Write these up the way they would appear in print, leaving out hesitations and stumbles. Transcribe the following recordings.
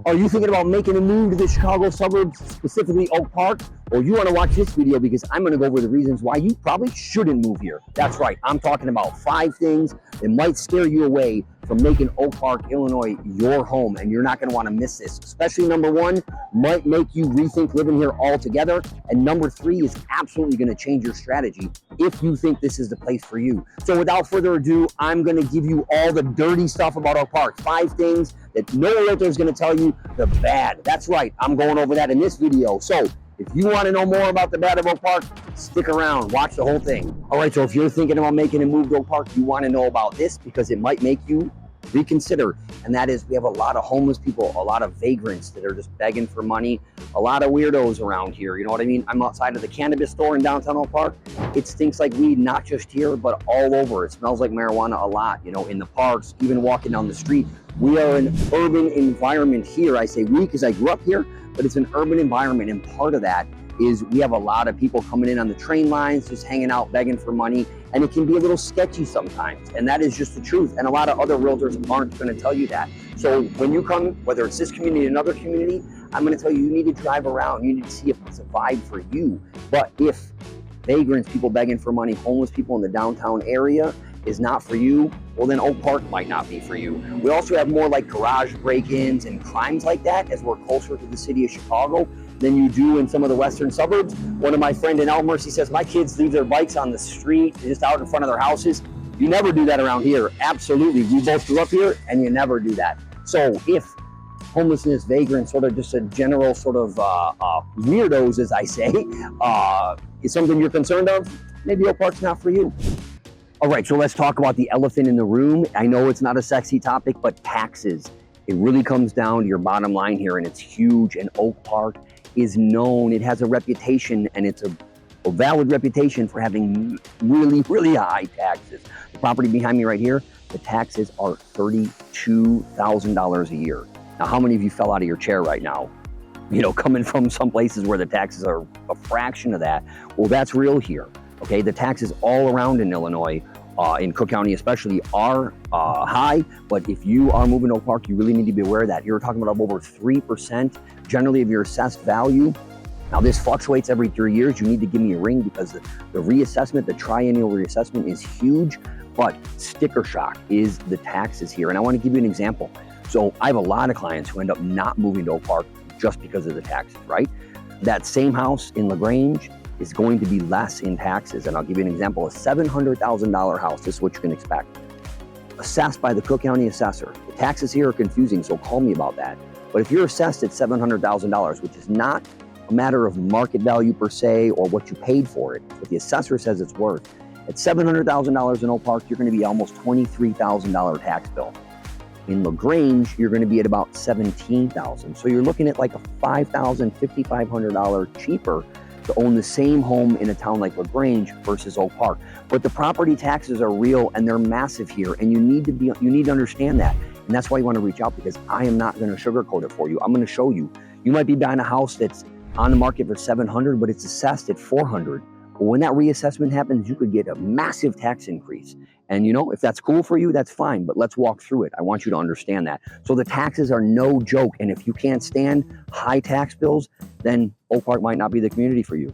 Are you thinking about making a move to the Chicago suburbs, specifically Oak Park? Or you want to watch this video because I'm going to go over the reasons why you probably shouldn't move here. That's right, I'm talking about 5 things that might scare you away from making Oak Park, Illinois your home, and you're not going to want to miss this. Especially number 1, might make you rethink living here altogether, and number 3 is absolutely going to change your strategy if you think this is the place for you. So without further ado, I'm going to give you all the dirty stuff about Oak Park. 5 things that no realtor is going to tell you the bad. That's right, I'm going over that in this video. So if you want to know more about the bad of Oak Park, stick around, watch the whole thing. All right, so if you're thinking about making a move to Oak Park, you want to know about this because it might make you reconsider. And that is, we have a lot of homeless people, a lot of vagrants that are just begging for money, a lot of weirdos around here. You know what I mean? I'm outside of the cannabis store in downtown Oak Park. It stinks like weed, not just here, but all over. It smells like marijuana a lot, you know, in the parks, even walking down the street. We are an urban environment here. I say we because I grew up here, but it's an urban environment, and part of that is we have a lot of people coming in on the train lines, just hanging out, begging for money, and it can be a little sketchy sometimes, and that is just the truth, and a lot of other realtors aren't going to tell you that. So when you come, whether it's this community or another community, I'm going to tell you, you need to drive around, you need to see if it's a vibe for you. But if vagrants, people begging for money, homeless people in the downtown area is not for you, well then Oak Park might not be for you. We also have more like garage break-ins and crimes like that as we're closer to the city of Chicago than you do in some of the western suburbs. One of my friends in Elmhurst, he says, my kids leave their bikes on the street, just out in front of their houses. You never do that around here. Absolutely, we both grew up here and you never do that. So if homelessness, vagrants, sort of just a general sort of weirdos, as I say, is something you're concerned of, maybe Oak Park's not for you. All right, so let's talk about the elephant in the room. I know it's not a sexy topic, but taxes. It really comes down to your bottom line here, and it's huge. And Oak Park is known, it has a reputation, and it's a valid reputation for having really, really high taxes. The property behind me right here, the taxes are $32,000 a year. Now, how many of you fell out of your chair right now? You know, coming from some places where the taxes are a fraction of that. Well, that's real here. Okay, the taxes all around in Illinois, in Cook County especially, are high, but if you are moving to Oak Park, you really need to be aware of that. You're talking about over 3% generally of your assessed value. Now this fluctuates every 3 years. You need to give me a ring because the reassessment, the triennial reassessment is huge, but sticker shock is the taxes here. And I want to give you an example. So I have a lot of clients who end up not moving to Oak Park just because of the taxes, right? That same house in LaGrange is going to be less in taxes. And I'll give you an example. A $700,000 house, this is what you can expect. Assessed by the Cook County assessor. The taxes here are confusing, so call me about that. But if you're assessed at $700,000, which is not a matter of market value per se or what you paid for it, what the assessor says it's worth, at $700,000 in Oak Park, you're going to be almost $23,000 tax bill. In LaGrange, you're going to be at about $17,000. So you're looking at like a $5,000, $5,500 cheaper to own the same home in a town like LaGrange versus Oak Park. But the property taxes are real and they're massive here, and you need to understand that. And that's why you want to reach out, because I am not going to sugarcoat it for you. I'm going to show you. You might be buying a house that's on the market for $700,000, but it's assessed at $400,000. But when that reassessment happens, you could get a massive tax increase. And you know, if that's cool for you, that's fine, but let's walk through it. I want you to understand that. So the taxes are no joke. And if you can't stand high tax bills, then Oak Park might not be the community for you.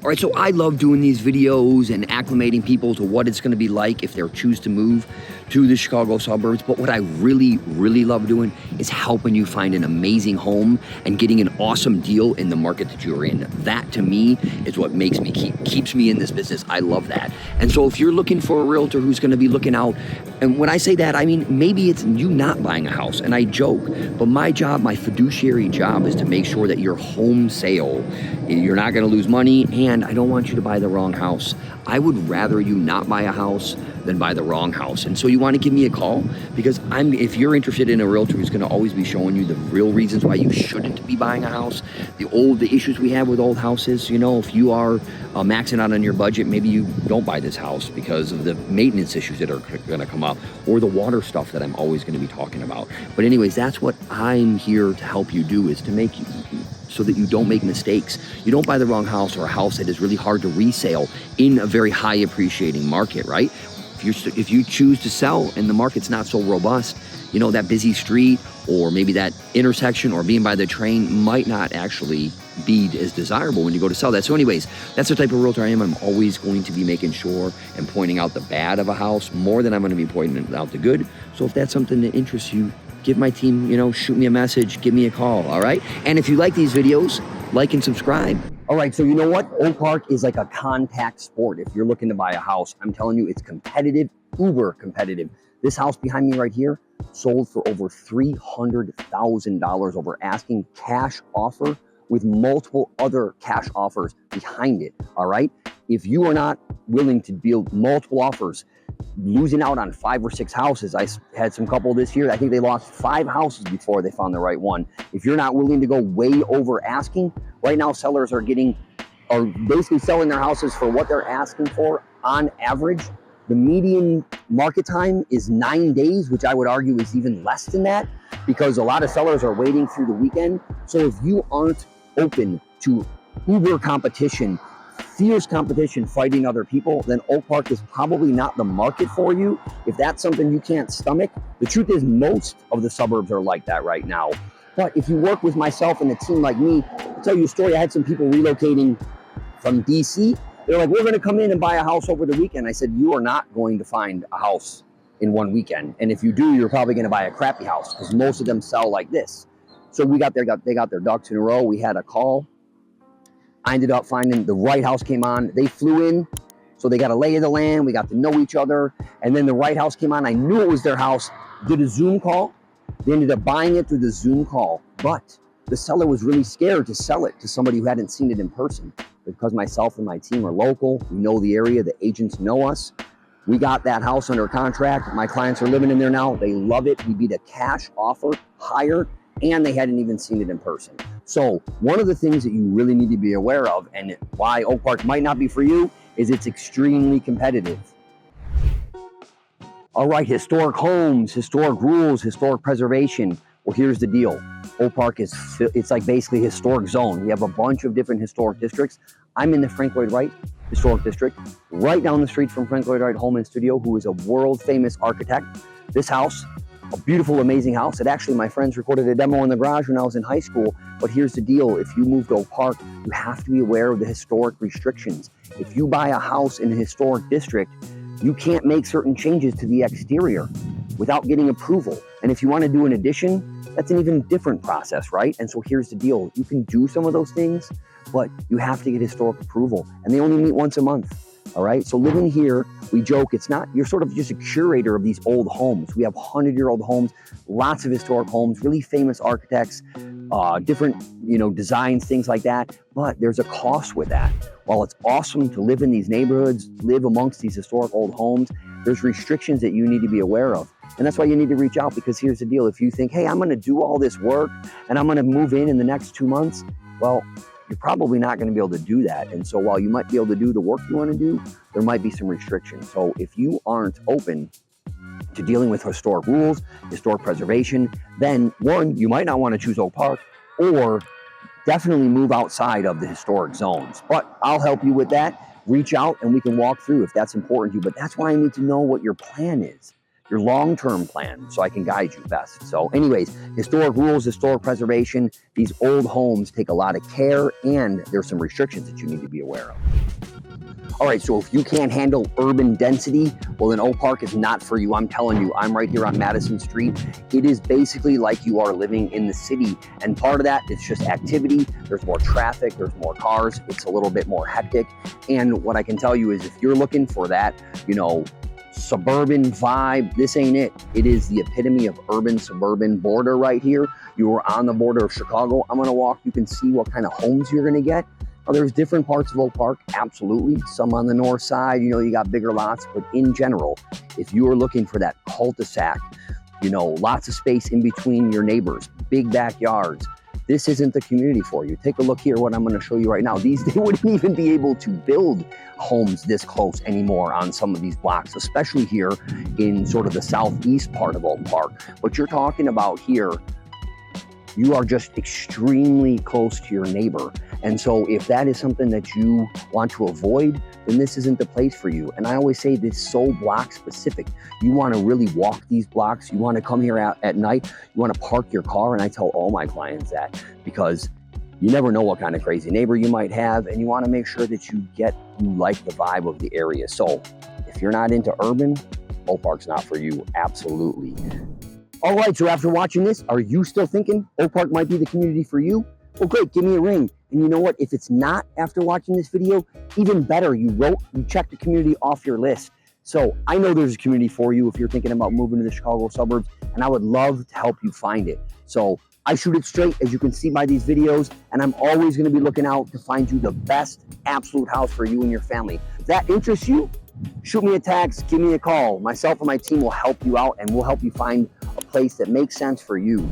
All right, so I love doing these videos and acclimating people to what it's gonna be like if they choose to move to the Chicago suburbs. But what I really, really love doing is helping you find an amazing home and getting an awesome deal in the market that you're in. That to me is what makes me keeps me in this business. I love that. And so if you're looking for a realtor who's gonna be looking out, and when I say that, I mean, maybe it's you not buying a house, and I joke, but my job, my fiduciary job, is to make sure that your home sale, you're not gonna lose money, and I don't want you to buy the wrong house. I would rather you not buy a house than buy the wrong house. And so you want to give me a call, because if you're interested in a realtor who's going to always be showing you the real reasons why you shouldn't be buying a house, the issues we have with old houses. You know, if you are maxing out on your budget, maybe you don't buy this house because of the maintenance issues that are going to come up, or the water stuff that I'm always going to be talking about. But anyways, that's what I'm here to help you do, is to make you so that you don't make mistakes. You don't buy the wrong house, or a house that is really hard to resale in a very high appreciating market, right? If you choose to sell and the market's not so robust, you know, that busy street, or maybe that intersection or being by the train might not actually be as desirable when you go to sell that. So anyways, that's the type of realtor I am. I'm always going to be making sure and pointing out the bad of a house more than I'm going to be pointing out the good. So if that's something that interests you, give my team, shoot me a message, give me a call, all right? And if you like these videos, like and subscribe. All right, so you know what? Oak Park is like a contact sport. If you're looking to buy a house, I'm telling you, it's competitive, uber competitive. This house behind me right here sold for over $300,000 over asking, cash offer with multiple other cash offers behind it, all right? If you are not willing to build multiple offers, losing out on 5 or 6 houses. I had some couple this year, I think they lost 5 houses before they found the right one. If you're not willing to go way over asking, right now sellers are basically selling their houses for what they're asking for on average. The median market time is 9 days, which I would argue is even less than that because a lot of sellers are waiting through the weekend. So if you aren't open to uber competition, fierce competition, fighting other people, then Oak Park is probably not the market for you. If that's something you can't stomach, the truth is most of the suburbs are like that right now. But if you work with myself and a team like me, I'll tell you a story. I had some people relocating from DC. They're like, we're going to come in and buy a house over the weekend. I said, you are not going to find a house in one weekend. And if you do, you're probably going to buy a crappy house because most of them sell like this. So they got their ducks in a row. We had a call. I ended up finding the right house came on. They flew in, so they got a lay of the land. We got to know each other. And then the right house came on. I knew it was their house. Did a Zoom call. They ended up buying it through the Zoom call. But the seller was really scared to sell it to somebody who hadn't seen it in person. Because myself and my team are local, we know the area, the agents know us. We got that house under contract. My clients are living in there now. They love it. We beat a cash offer higher, and they hadn't even seen it in person. So one of the things that you really need to be aware of, and why Oak Park might not be for you, is it's extremely competitive. All right, historic homes, historic rules, historic preservation. Well, here's the deal. Oak Park it's like basically a historic zone. We have a bunch of different historic districts. I'm in the Frank Lloyd Wright Historic District, right down the street from Frank Lloyd Wright Home and Studio, who is a world famous architect. This house, a beautiful, amazing house. It actually, my friends recorded a demo in the garage when I was in high school. But here's the deal. If you move to Oak Park, you have to be aware of the historic restrictions. If you buy a house in a historic district, you can't make certain changes to the exterior without getting approval. And if you want to do an addition, that's an even different process, right? And so here's the deal. You can do some of those things, but you have to get historic approval. And they only meet once a month, all right? So living here, we joke, you're sort of just a curator of these old homes. We have 100-year-old homes, lots of historic homes, really famous architects, different, designs, things like that. But there's a cost with that. While it's awesome to live in these neighborhoods, live amongst these historic old homes, there's restrictions that you need to be aware of. And that's why you need to reach out, because here's the deal. If you think, hey, I'm going to do all this work and I'm going to move in the next 2 months, well, you're probably not going to be able to do that. And so while you might be able to do the work you want to do, there might be some restrictions. So if you aren't open to dealing with historic rules, historic preservation, then one, you might not want to choose Oak Park, or definitely move outside of the historic zones. But I'll help you with that. Reach out and we can walk through if that's important to you. But that's why I need to know what your plan is, your long-term plan, so I can guide you best. So anyways, historic rules, historic preservation, these old homes take a lot of care, and there's some restrictions that you need to be aware of. All right, so if you can't handle urban density, well, then Oak Park is not for you. I'm telling you, I'm right here on Madison Street. It is basically like you are living in the city. And part of that is just activity. There's more traffic, there's more cars. It's a little bit more hectic. And what I can tell you is if you're looking for that, suburban vibe, this ain't it. It is the epitome of urban suburban border right here. You are on the border of Chicago. I'm gonna walk, you can see what kind of homes you're gonna get. Now, there's different parts of Oak Park, absolutely. Some on the north side, you got bigger lots, but in general, if you are looking for that cul-de-sac, lots of space in between your neighbors, big backyards, this isn't the community for you. Take a look here, what I'm gonna show you right now. They wouldn't even be able to build homes this close anymore on some of these blocks, especially here in sort of the southeast part of Oak Park. What you're talking about here, you are just extremely close to your neighbor. And so if that is something that you want to avoid, then this isn't the place for you. And I always say this is so block specific. You want to really walk these blocks. You want to come here out at night. You want to park your car. And I tell all my clients that, because you never know what kind of crazy neighbor you might have, and you want to make sure that you like the vibe of the area. So if you're not into urban, Oak Park's not for you, absolutely. All right, so after watching this, are you still thinking Oak Park might be the community for you? Well, great, give me a ring. And you know what? If it's not after watching this video, even better, you checked the community off your list. So I know there's a community for you if you're thinking about moving to the Chicago suburbs, and I would love to help you find it. So I shoot it straight, as you can see by these videos, and I'm always gonna be looking out to find you the best absolute house for you and your family. If that interests you, shoot me a text, give me a call. Myself and my team will help you out, and we'll help you find a place that makes sense for you.